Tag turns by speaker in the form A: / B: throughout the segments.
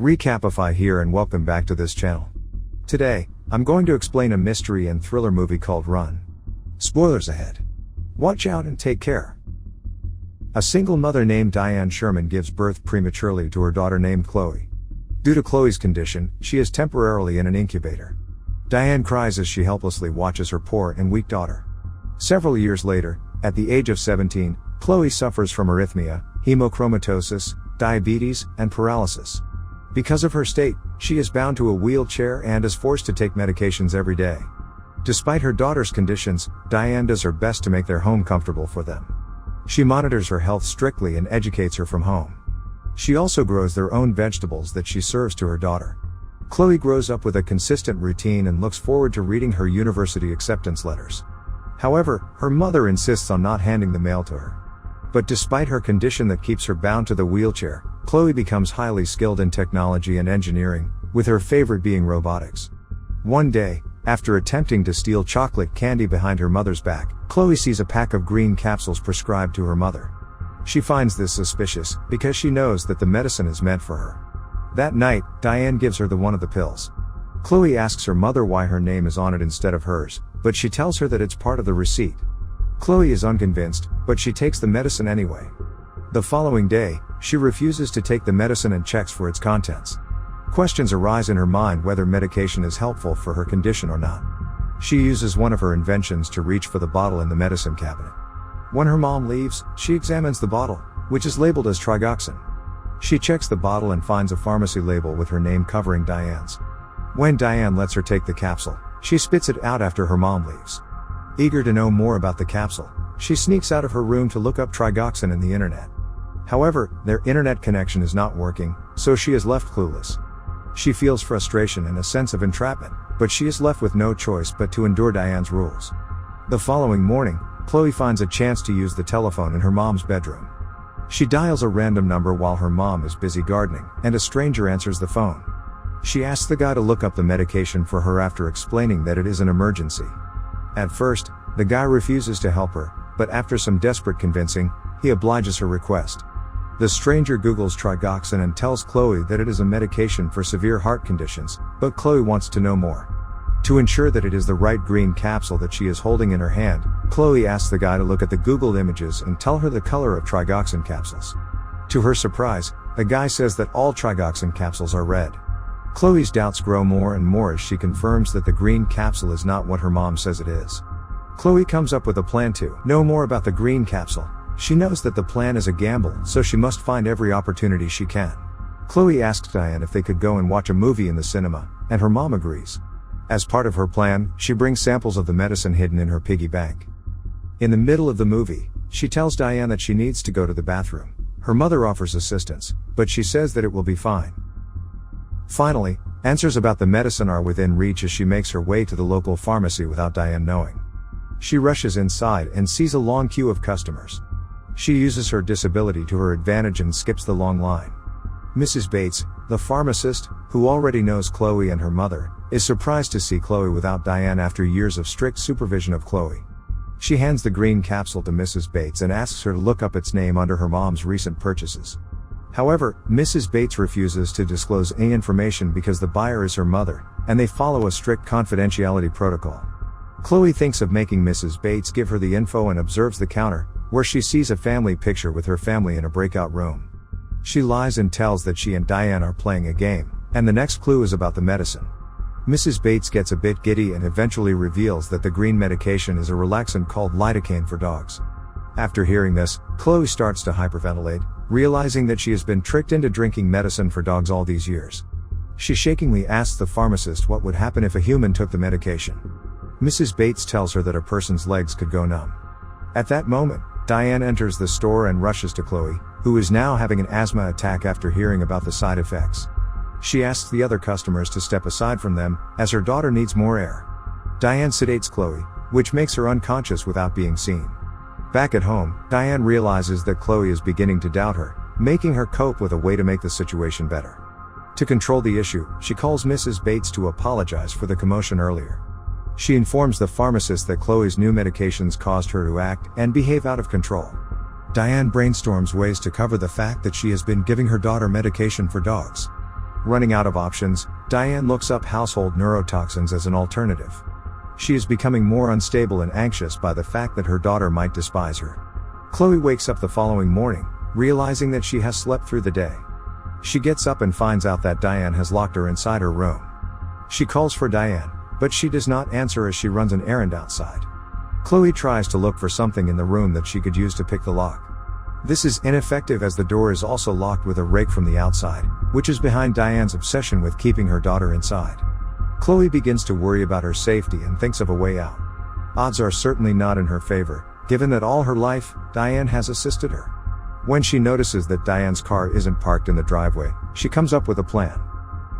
A: Recapify here and welcome back to this channel. Today, I'm going to explain a mystery and thriller movie called Run. Spoilers ahead. Watch out and take care. A single mother named Diane Sherman gives birth prematurely to her daughter named Chloe. Due to Chloe's condition, she is temporarily in an incubator. Diane cries as she helplessly watches her poor and weak daughter. Several years later, at the age of 17, Chloe suffers from arrhythmia, hemochromatosis, diabetes, and paralysis. Because of her state, she is bound to a wheelchair and is forced to take medications every day. Despite her daughter's conditions, Diane does her best to make their home comfortable for them. She monitors her health strictly and educates her from home. She also grows their own vegetables that she serves to her daughter. Chloe grows up with a consistent routine and looks forward to reading her university acceptance letters. However, her mother insists on not handing the mail to her. But despite her condition that keeps her bound to the wheelchair, Chloe becomes highly skilled in technology and engineering, with her favorite being robotics. One day, after attempting to steal chocolate candy behind her mother's back, Chloe sees a pack of green capsules prescribed to her mother. She finds this suspicious, because she knows that the medicine is meant for her. That night, Diane gives her one of the pills. Chloe asks her mother why her name is on it instead of hers, but she tells her that it's part of the receipt. Chloe is unconvinced, but she takes the medicine anyway. The following day, she refuses to take the medicine and checks for its contents. Questions arise in her mind whether medication is helpful for her condition or not. She uses one of her inventions to reach for the bottle in the medicine cabinet. When her mom leaves, she examines the bottle, which is labeled as trigoxin. She checks the bottle and finds a pharmacy label with her name covering Diane's. When Diane lets her take the capsule, she spits it out after her mom leaves. Eager to know more about the capsule, she sneaks out of her room to look up trigoxin in the internet. However, their internet connection is not working, so she is left clueless. She feels frustration and a sense of entrapment, but she is left with no choice but to endure Diane's rules. The following morning, Chloe finds a chance to use the telephone in her mom's bedroom. She dials a random number while her mom is busy gardening, and a stranger answers the phone. She asks the guy to look up the medication for her after explaining that it is an emergency. At first, the guy refuses to help her, but after some desperate convincing, he obliges her request. The stranger Googles trigoxin and tells Chloe that it is a medication for severe heart conditions, but Chloe wants to know more. To ensure that it is the right green capsule that she is holding in her hand, Chloe asks the guy to look at the Google images and tell her the color of trigoxin capsules. To her surprise, the guy says that all trigoxin capsules are red. Chloe's doubts grow more and more as she confirms that the green capsule is not what her mom says it is. Chloe comes up with a plan to know more about the green capsule. She knows that the plan is a gamble, so she must find every opportunity she can. Chloe asks Diane if they could go and watch a movie in the cinema, and her mom agrees. As part of her plan, she brings samples of the medicine hidden in her piggy bank. In the middle of the movie, she tells Diane that she needs to go to the bathroom. Her mother offers assistance, but she says that it will be fine. Finally, answers about the medicine are within reach as she makes her way to the local pharmacy without Diane knowing. She rushes inside and sees a long queue of customers. She uses her disability to her advantage and skips the long line. Mrs. Bates, the pharmacist, who already knows Chloe and her mother, is surprised to see Chloe without Diane after years of strict supervision of Chloe. She hands the green capsule to Mrs. Bates and asks her to look up its name under her mom's recent purchases. However, Mrs. Bates refuses to disclose any information because the buyer is her mother, and they follow a strict confidentiality protocol. Chloe thinks of making Mrs. Bates give her the info and observes the counter, where she sees a family picture with her family in a breakout room. She lies and tells that she and Diane are playing a game, and the next clue is about the medicine. Mrs. Bates gets a bit giddy and eventually reveals that the green medication is a relaxant called lidocaine for dogs. After hearing this, Chloe starts to hyperventilate, realizing that she has been tricked into drinking medicine for dogs all these years. She shakingly asks the pharmacist what would happen if a human took the medication. Mrs. Bates tells her that a person's legs could go numb. At that moment, Diane enters the store and rushes to Chloe, who is now having an asthma attack after hearing about the side effects. She asks the other customers to step aside from them, as her daughter needs more air. Diane sedates Chloe, which makes her unconscious without being seen. Back at home, Diane realizes that Chloe is beginning to doubt her, making her cope with a way to make the situation better. To control the issue, she calls Mrs. Bates to apologize for the commotion earlier. She informs the pharmacist that Chloe's new medications caused her to act and behave out of control. Diane brainstorms ways to cover the fact that she has been giving her daughter medication for dogs. Running out of options, Diane looks up household neurotoxins as an alternative. She is becoming more unstable and anxious by the fact that her daughter might despise her. Chloe wakes up the following morning, realizing that she has slept through the day. She gets up and finds out that Diane has locked her inside her room. She calls for Diane, but she does not answer as she runs an errand outside. Chloe tries to look for something in the room that she could use to pick the lock. This is ineffective as the door is also locked with a rake from the outside, which is behind Diane's obsession with keeping her daughter inside. Chloe begins to worry about her safety and thinks of a way out. Odds are certainly not in her favor, given that all her life, Diane has assisted her. When she notices that Diane's car isn't parked in the driveway, she comes up with a plan.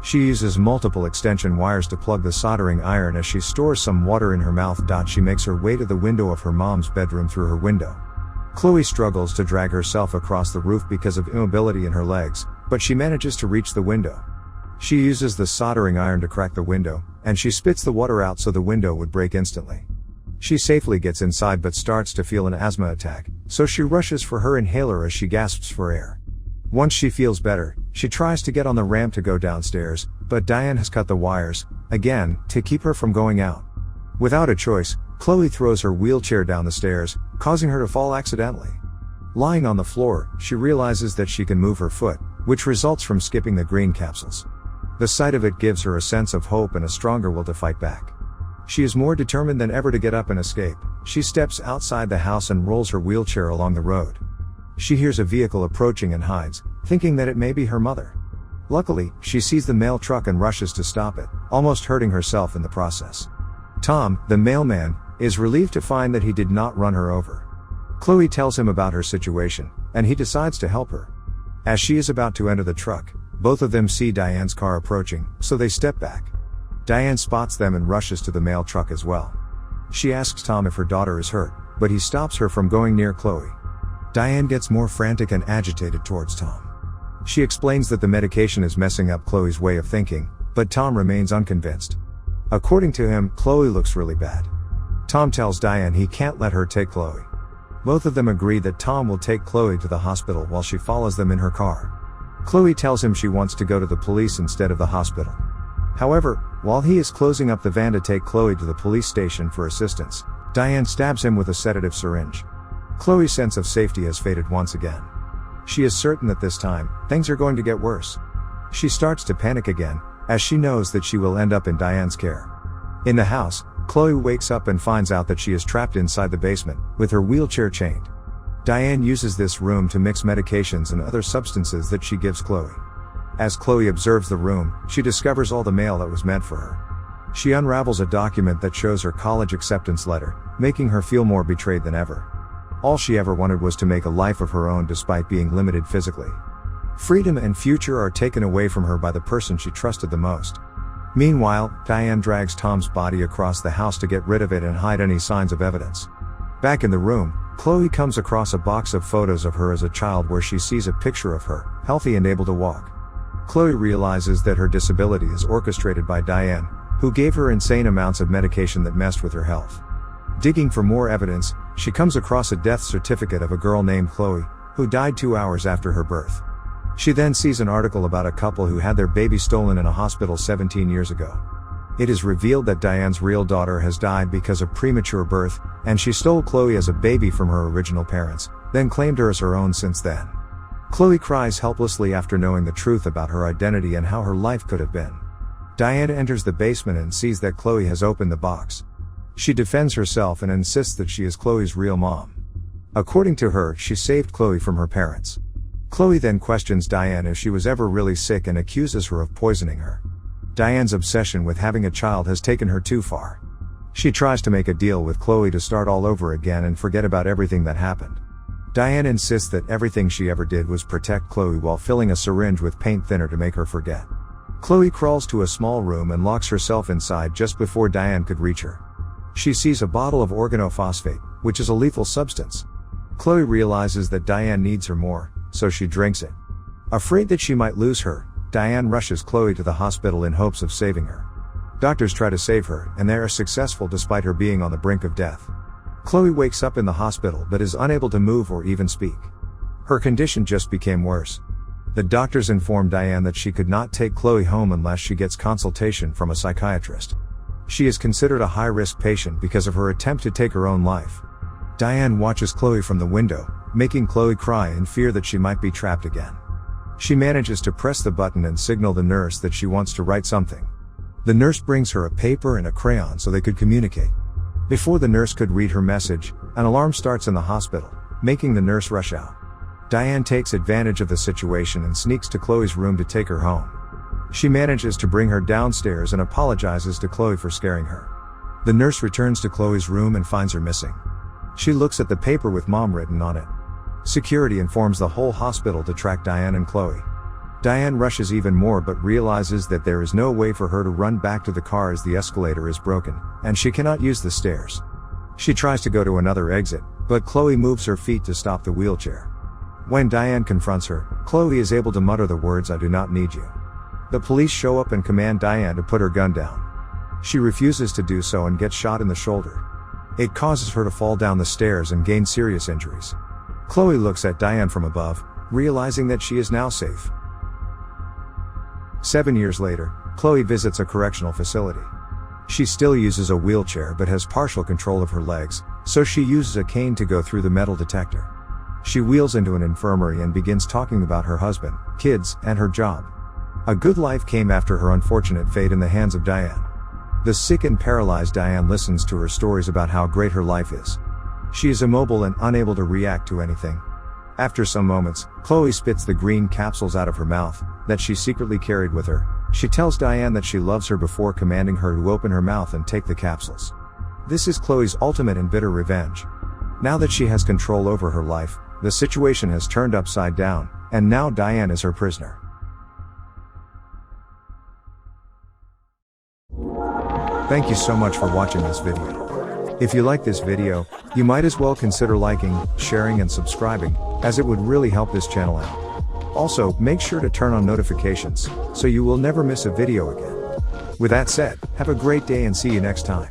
A: She uses multiple extension wires to plug the soldering iron as she stores some water in her mouth. She makes her way to the window of her mom's bedroom through her window. Chloe struggles to drag herself across the roof because of immobility in her legs, but she manages to reach the window. She uses the soldering iron to crack the window, and she spits the water out so the window would break instantly. She safely gets inside but starts to feel an asthma attack, so she rushes for her inhaler as she gasps for air. Once she feels better, she tries to get on the ramp to go downstairs, but Diane has cut the wires, again, to keep her from going out. Without a choice, Chloe throws her wheelchair down the stairs, causing her to fall accidentally. Lying on the floor, she realizes that she can move her foot, which results from skipping the green capsules. The sight of it gives her a sense of hope and a stronger will to fight back. She is more determined than ever to get up and escape. She steps outside the house and rolls her wheelchair along the road. She hears a vehicle approaching and hides, thinking that it may be her mother. Luckily, she sees the mail truck and rushes to stop it, almost hurting herself in the process. Tom, the mailman, is relieved to find that he did not run her over. Chloe tells him about her situation, and he decides to help her. As she is about to enter the truck, both of them see Diane's car approaching, so they step back. Diane spots them and rushes to the mail truck as well. She asks Tom if her daughter is hurt, but he stops her from going near Chloe. Diane gets more frantic and agitated towards Tom. She explains that the medication is messing up Chloe's way of thinking, but Tom remains unconvinced. According to him, Chloe looks really bad. Tom tells Diane he can't let her take Chloe. Both of them agree that Tom will take Chloe to the hospital while she follows them in her car. Chloe tells him she wants to go to the police instead of the hospital. However, while he is closing up the van to take Chloe to the police station for assistance, Diane stabs him with a sedative syringe. Chloe's sense of safety has faded once again. She is certain that this time, things are going to get worse. She starts to panic again, as she knows that she will end up in Diane's care. In the house, Chloe wakes up and finds out that she is trapped inside the basement, with her wheelchair chained. Diane uses this room to mix medications and other substances that she gives Chloe. As Chloe observes the room, she discovers all the mail that was meant for her. She unravels a document that shows her college acceptance letter, making her feel more betrayed than ever. All she ever wanted was to make a life of her own despite being limited physically. Freedom and future are taken away from her by the person she trusted the most. Meanwhile, Diane drags Tom's body across the house to get rid of it and hide any signs of evidence. Back in the room, Chloe comes across a box of photos of her as a child where she sees a picture of her, healthy and able to walk. Chloe realizes that her disability is orchestrated by Diane, who gave her insane amounts of medication that messed with her health. Digging for more evidence, she comes across a death certificate of a girl named Chloe, who died 2 hours after her birth. She then sees an article about a couple who had their baby stolen in a hospital 17 years ago. It is revealed that Diane's real daughter has died because of premature birth, and she stole Chloe as a baby from her original parents, then claimed her as her own since then. Chloe cries helplessly after knowing the truth about her identity and how her life could have been. Diane enters the basement and sees that Chloe has opened the box. She defends herself and insists that she is Chloe's real mom. According to her, she saved Chloe from her parents. Chloe then questions Diane if she was ever really sick and accuses her of poisoning her. Diane's obsession with having a child has taken her too far. She tries to make a deal with Chloe to start all over again and forget about everything that happened. Diane insists that everything she ever did was protect Chloe while filling a syringe with paint thinner to make her forget. Chloe crawls to a small room and locks herself inside just before Diane could reach her. She sees a bottle of organophosphate, which is a lethal substance. Chloe realizes that Diane needs her more, so she drinks it. Afraid that she might lose her, Diane rushes Chloe to the hospital in hopes of saving her. Doctors try to save her, and they are successful despite her being on the brink of death. Chloe wakes up in the hospital but is unable to move or even speak. Her condition just became worse. The doctors inform Diane that she could not take Chloe home unless she gets consultation from a psychiatrist. She is considered a high-risk patient because of her attempt to take her own life. Diane watches Chloe from the window, making Chloe cry in fear that she might be trapped again. She manages to press the button and signal the nurse that she wants to write something. The nurse brings her a paper and a crayon so they could communicate. Before the nurse could read her message, an alarm starts in the hospital, making the nurse rush out. Diane takes advantage of the situation and sneaks to Chloe's room to take her home. She manages to bring her downstairs and apologizes to Chloe for scaring her. The nurse returns to Chloe's room and finds her missing. She looks at the paper with mom written on it. Security informs the whole hospital to track Diane and Chloe. Diane rushes even more but realizes that there is no way for her to run back to the car as the escalator is broken, and she cannot use the stairs. She tries to go to another exit, but Chloe moves her feet to stop the wheelchair. When Diane confronts her, Chloe is able to mutter the words, "I do not need you." The police show up and command Diane to put her gun down. She refuses to do so and gets shot in the shoulder. It causes her to fall down the stairs and gain serious injuries. Chloe looks at Diane from above, realizing that she is now safe. 7 years later, Chloe visits a correctional facility. She still uses a wheelchair but has partial control of her legs, so she uses a cane to go through the metal detector. She wheels into an infirmary and begins talking about her husband, kids, and her job. A good life came after her unfortunate fate in the hands of Diane. The sick and paralyzed Diane listens to her stories about how great her life is. She is immobile and unable to react to anything. After some moments, Chloe spits the green capsules out of her mouth, that she secretly carried with her. She tells Diane that she loves her before commanding her to open her mouth and take the capsules. This is Chloe's ultimate and bitter revenge. Now that she has control over her life, the situation has turned upside down, and now Diane is her prisoner. Thank you so much for watching this video. If you like this video, you might as well consider liking, sharing and subscribing, as it would really help this channel out. Also, make sure to turn on notifications, so you will never miss a video again. With that said, have a great day and see you next time.